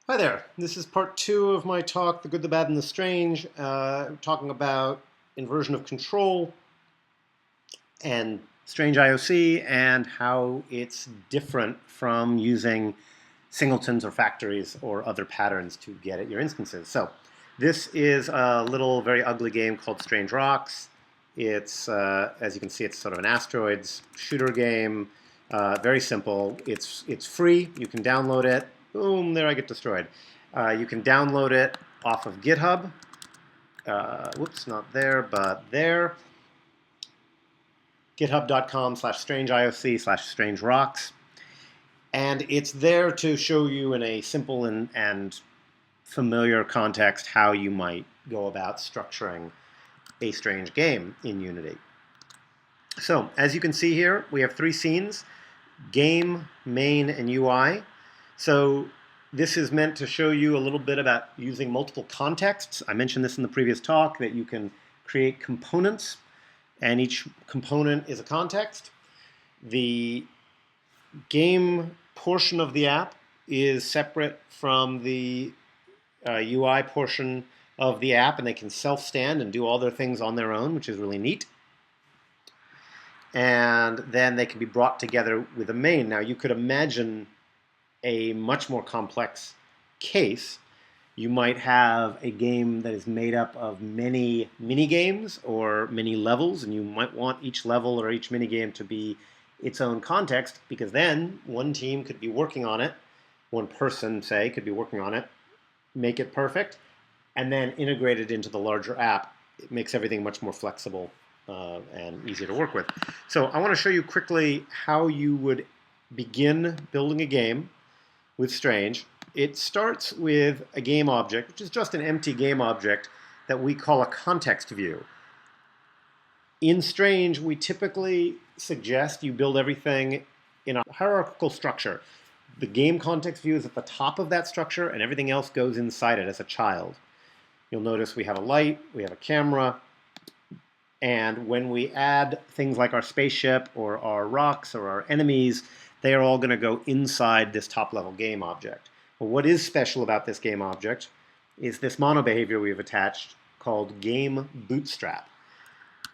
Hi there. This is part two of my talk, The Good, the Bad, and the Strange, talking about inversion of control and StrangeIoC and how it's different from using singletons or factories or other patterns to get at your instances. So this is a little very ugly game called Strange Rocks. It's, as you can see, it's sort of an asteroids shooter game. Very simple. It's free. You can download it. Boom, there I get destroyed. You can download it off of GitHub. Whoops, not there, but there. github.com/strangeioc/strangerocks. And it's there to show you in a simple and familiar context how you might go about structuring a strange game in Unity. So, as you can see here, we have three scenes: game, main, and UI. So this is meant to show you a little bit about using multiple contexts. I mentioned this in the previous talk, that you can create components, and each component is a context. The game portion of the app is separate from the UI portion of the app, and they can self-stand and do all their things on their own, which is really neat. And then they can be brought together with a main. Now, you could imagine a much more complex case. You might have a game that is made up of many mini-games or many levels, and you might want each level or each mini-game to be its own context, because then one team could be working on it, one person, say, could be working on it, make it perfect, and then integrate it into the larger app. It makes everything much more flexible and easier to work with. So I want to show you quickly how you would begin building a game with Strange. It starts with a game object, which is just an empty game object that we call a context view. In Strange, we typically suggest you build everything in a hierarchical structure. The game context view is at the top of that structure, and everything else goes inside it as a child. You'll notice we have a light, we have a camera, and when we add things like our spaceship or our rocks or our enemies, they are all going to go inside this top-level game object. But what is special about this game object is this mono behavior we've attached called game bootstrap.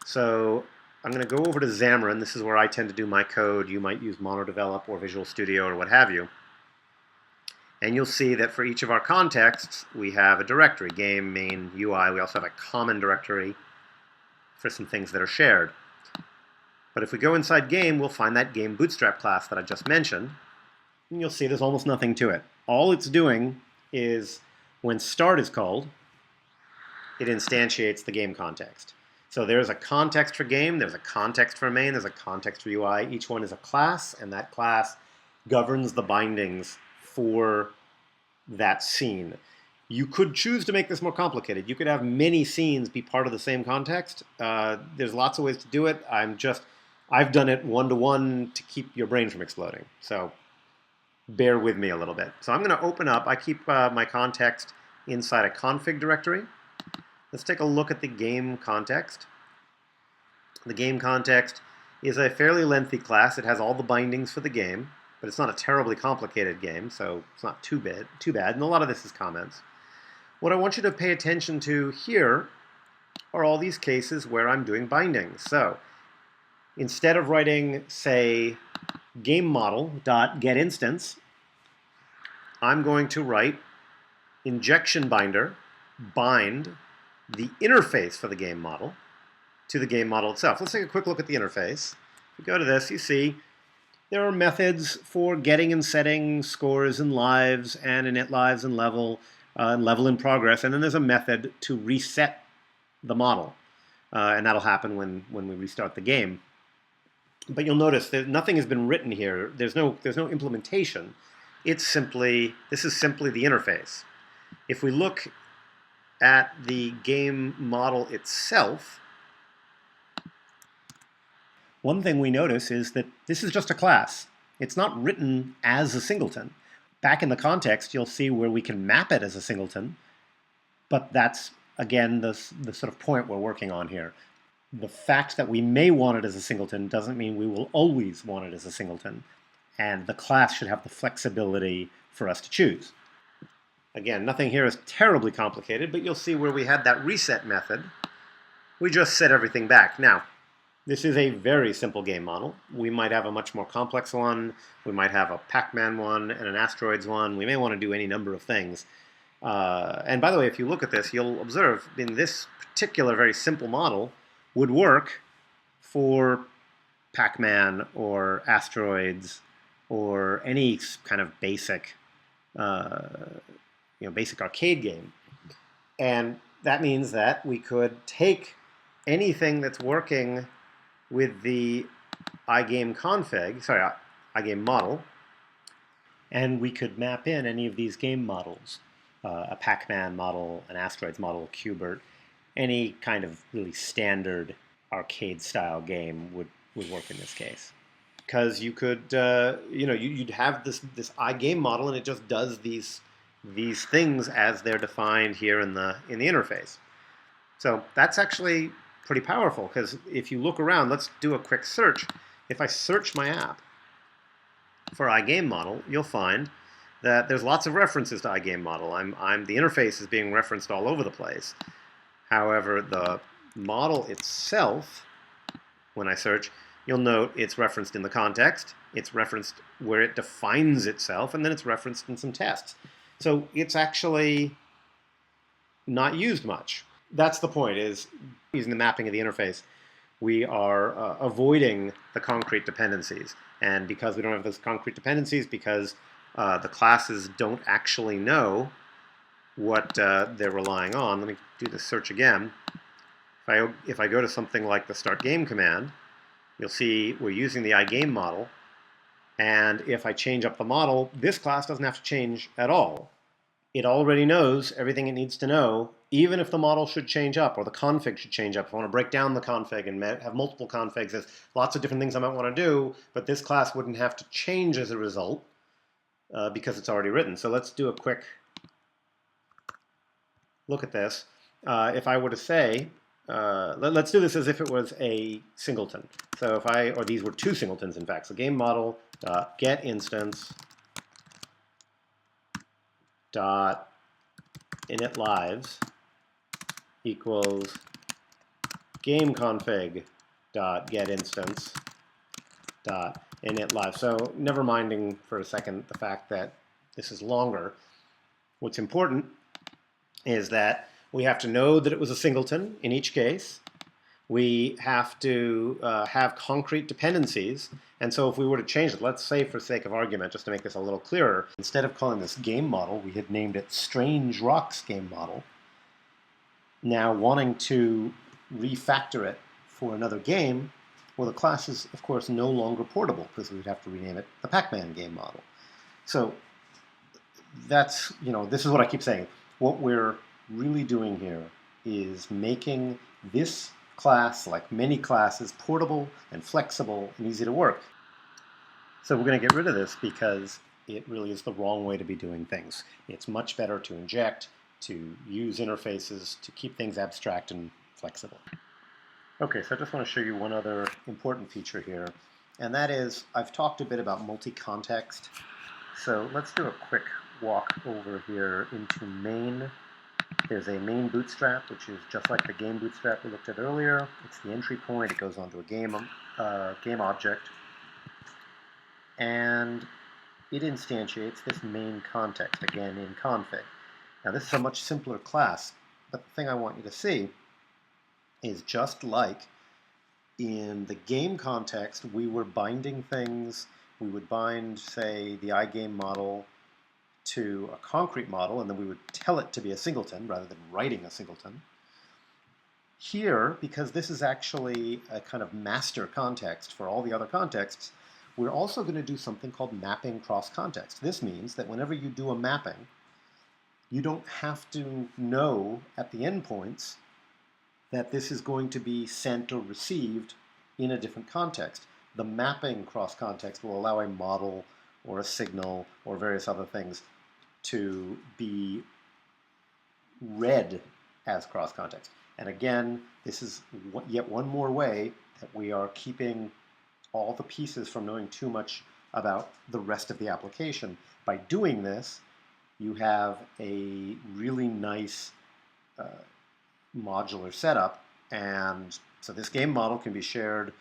So I'm going to go over to Xamarin. This is where I tend to do my code. You might use MonoDevelop or Visual Studio or what have you. And you'll see that for each of our contexts, we have a directory: game, main, UI. We also have a common directory for some things that are shared. But if we go inside game, we'll find that game bootstrap class that I just mentioned, and you'll see there's almost nothing to it. All it's doing is, when start is called, it instantiates the game context. So there's a context for game, there's a context for main, there's a context for UI. Each one is a class, and that class governs the bindings for that scene. You could choose to make this more complicated. You could have many scenes be part of the same context. There's lots of ways to do it. I've done it one-to-one to keep your brain from exploding. So bear with me a little bit. So I'm going to open up. I keep my context inside a config directory. Let's take a look at the game context. The game context is a fairly lengthy class. It has all the bindings for the game, but it's not a terribly complicated game, so it's not too bad. And a lot of this is comments. What I want you to pay attention to here are all these cases where I'm doing bindings. So instead of writing, say, GameModel.getInstance, I'm going to write injection binder bind the interface for the game model to the game model itself. Let's take a quick look at the interface. If we go to this, you see there are methods for getting and setting scores and lives and init lives and level in progress, and then there's a method to reset the model, and that'll happen when we restart the game. But you'll notice that nothing has been written here. There's no implementation. This is simply the interface. If we look at the game model itself, one thing we notice is that this is just a class. It's not written as a singleton. Back in the context, you'll see where we can map it as a singleton, but that's, again, the sort of point we're working on here. The fact that we may want it as a singleton doesn't mean we will always want it as a singleton, and the class should have the flexibility for us to choose. Again, nothing here is terribly complicated, but you'll see where we had that reset method. We just set everything back. Now, this is a very simple game model. We might have a much more complex one. We might have a Pac-Man one and an Asteroids one. We may want to do any number of things. And by the way, if you look at this, you'll observe in this particular very simple model would work for Pac-Man or Asteroids or any kind of basic, basic arcade game. And that means that we could take anything that's working with the iGame model, and we could map in any of these game models, a Pac-Man model, an Asteroids model, a Qbert, any kind of really standard arcade-style game would work in this case. Because you could, you'd have this iGame model, and it just does these things as they're defined here in the interface. So that's actually pretty powerful, because if you look around, let's do a quick search. If I search my app for iGame model, you'll find that there's lots of references to iGame model. The interface is being referenced all over the place. However, the model itself, when I search, you'll note it's referenced in the context, it's referenced where it defines itself, and then it's referenced in some tests. So it's actually not used much. That's the point, is using the mapping of the interface, we are avoiding the concrete dependencies. And because we don't have those concrete dependencies, because the classes don't actually know what they're relying on. Let me do the search again. If I go to something like the start game command, you'll see we're using the iGame model. And if I change up the model, this class doesn't have to change at all. It already knows everything it needs to know, even if the model should change up or the config should change up. If I want to break down the config and have multiple configs, there's lots of different things I might want to do, but this class wouldn't have to change as a result because it's already written. So let's do a quick look at this. If I were to say, let's do this as if it was a singleton. So or these were two singletons in fact. So game model get instance dot init lives equals game config dot get instance dot init live. So never minding for a second the fact that this is longer, what's important is that we have to know that it was a singleton in each case. We have to have concrete dependencies. And so if we were to change it, let's say for sake of argument, just to make this a little clearer, instead of calling this game model, we had named it StrangeIoC game model. Now wanting to refactor it for another game, well, the class is, of course, no longer portable because we would have to rename it the Pac-Man game model. So that's, this is what I keep saying. What we're really doing here is making this class, like many classes, portable and flexible and easy to work. So we're going to get rid of this because it really is the wrong way to be doing things. It's much better to inject, to use interfaces, to keep things abstract and flexible. Okay, so I just want to show you one other important feature here, and that is I've talked a bit about multi-context. So let's do a quick walk over here into main. There's a main bootstrap, which is just like the game bootstrap we looked at earlier. It's the entry point. It goes onto a game object. And it instantiates this main context, again, in config. Now, this is a much simpler class, but the thing I want you to see is just like in the game context, we were binding things. We would bind, say, the iGame model to a concrete model, and then we would tell it to be a singleton rather than writing a singleton. Here, because this is actually a kind of master context for all the other contexts, we're also going to do something called mapping cross-context. This means that whenever you do a mapping, you don't have to know at the endpoints that this is going to be sent or received in a different context. The mapping cross-context will allow a model or a signal or various other things to be read as cross-context. And again, this is yet one more way that we are keeping all the pieces from knowing too much about the rest of the application. By doing this, you have a really nice modular setup. And so this game model can be shared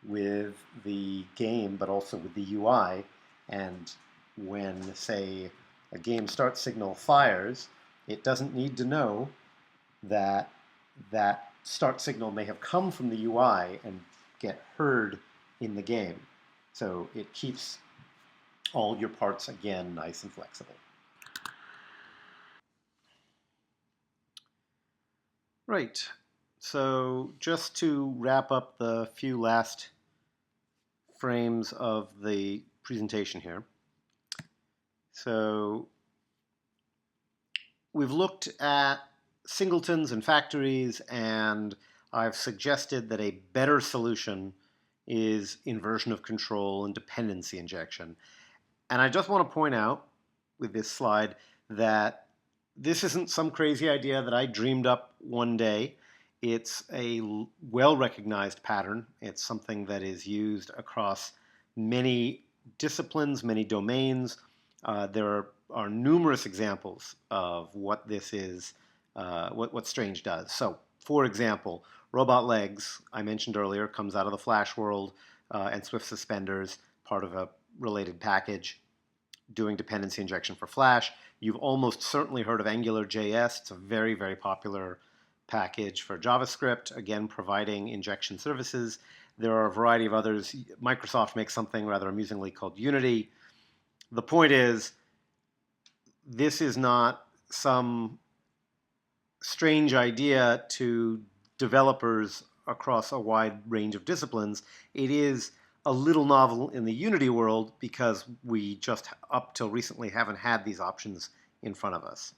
with the game, but also with the UI. And when, say, a game start signal fires, it doesn't need to know that that start signal may have come from the UI and get heard in the game. So it keeps all your parts, again, nice and flexible. Right. So just to wrap up the few last frames of the presentation here. So we've looked at singletons and factories, and I've suggested that a better solution is inversion of control and dependency injection. And I just want to point out with this slide that this isn't some crazy idea that I dreamed up one day. It's a well-recognized pattern. It's something that is used across many disciplines, many domains. There are numerous examples of what this is, what Strange does. So, for example, robot legs, I mentioned earlier, comes out of the Flash world, and Swift suspenders, part of a related package, doing dependency injection for Flash. You've almost certainly heard of AngularJS. It's a very, very popular package for JavaScript, again, providing injection services. There are a variety of others. Microsoft makes something rather amusingly called Unity. The point is, this is not some strange idea to developers across a wide range of disciplines. It is a little novel in the Unity world because we just up till recently haven't had these options in front of us.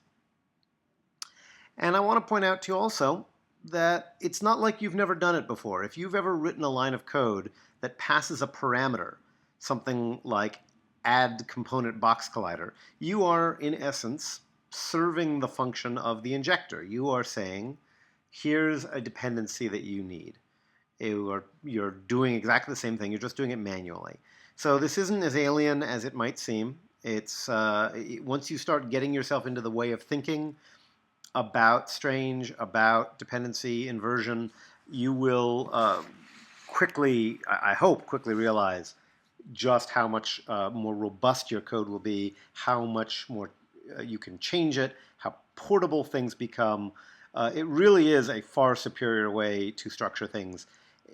And I want to point out to you also that it's not like you've never done it before. If you've ever written a line of code that passes a parameter, something like add component box collider, you are in essence serving the function of the injector. You are saying, here's a dependency that you need. You're doing exactly the same thing, you're just doing it manually. So this isn't as alien as it might seem. It's once you start getting yourself into the way of thinking about Strange, about dependency inversion, you will quickly, I hope, quickly realize just how much more robust your code will be, how much more you can change it, how portable things become. It really is a far superior way to structure things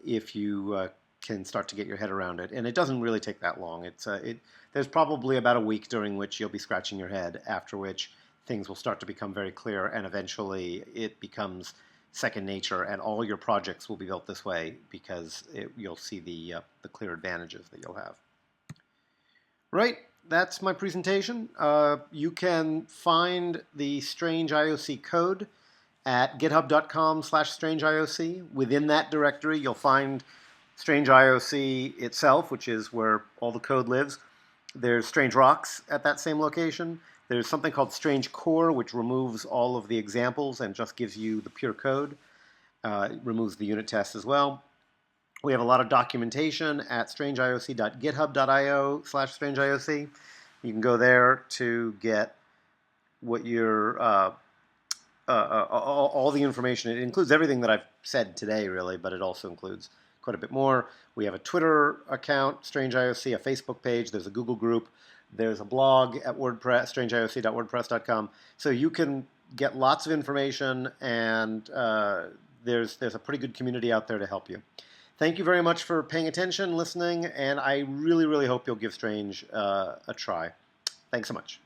if you can start to get your head around it. And it doesn't really take that long. There's probably about a week during which you'll be scratching your head, after which things will start to become very clear, and eventually it becomes second nature, and all your projects will be built this way because you'll see the clear advantages that you'll have. Right, that's my presentation. You can find the StrangeIoC code at github.com/StrangeIoC. Within that directory, you'll find StrangeIoC itself, which is where all the code lives. There's Strange Rocks at that same location. There's something called Strange Core, which removes all of the examples and just gives you the pure code. It removes the unit tests as well. We have a lot of documentation at strangeioc.github.io/StrangeIoC. You can go there to get what your all the information. It includes everything that I've said today, really, but it also includes quite a bit more. We have a Twitter account, StrangeIoC, a Facebook page. There's a Google group. There's a blog at WordPress, StrangeIoC.wordpress.com. So you can get lots of information, and there's a pretty good community out there to help you. Thank you very much for paying attention, listening, and I really, really hope you'll give Strange a try. Thanks so much.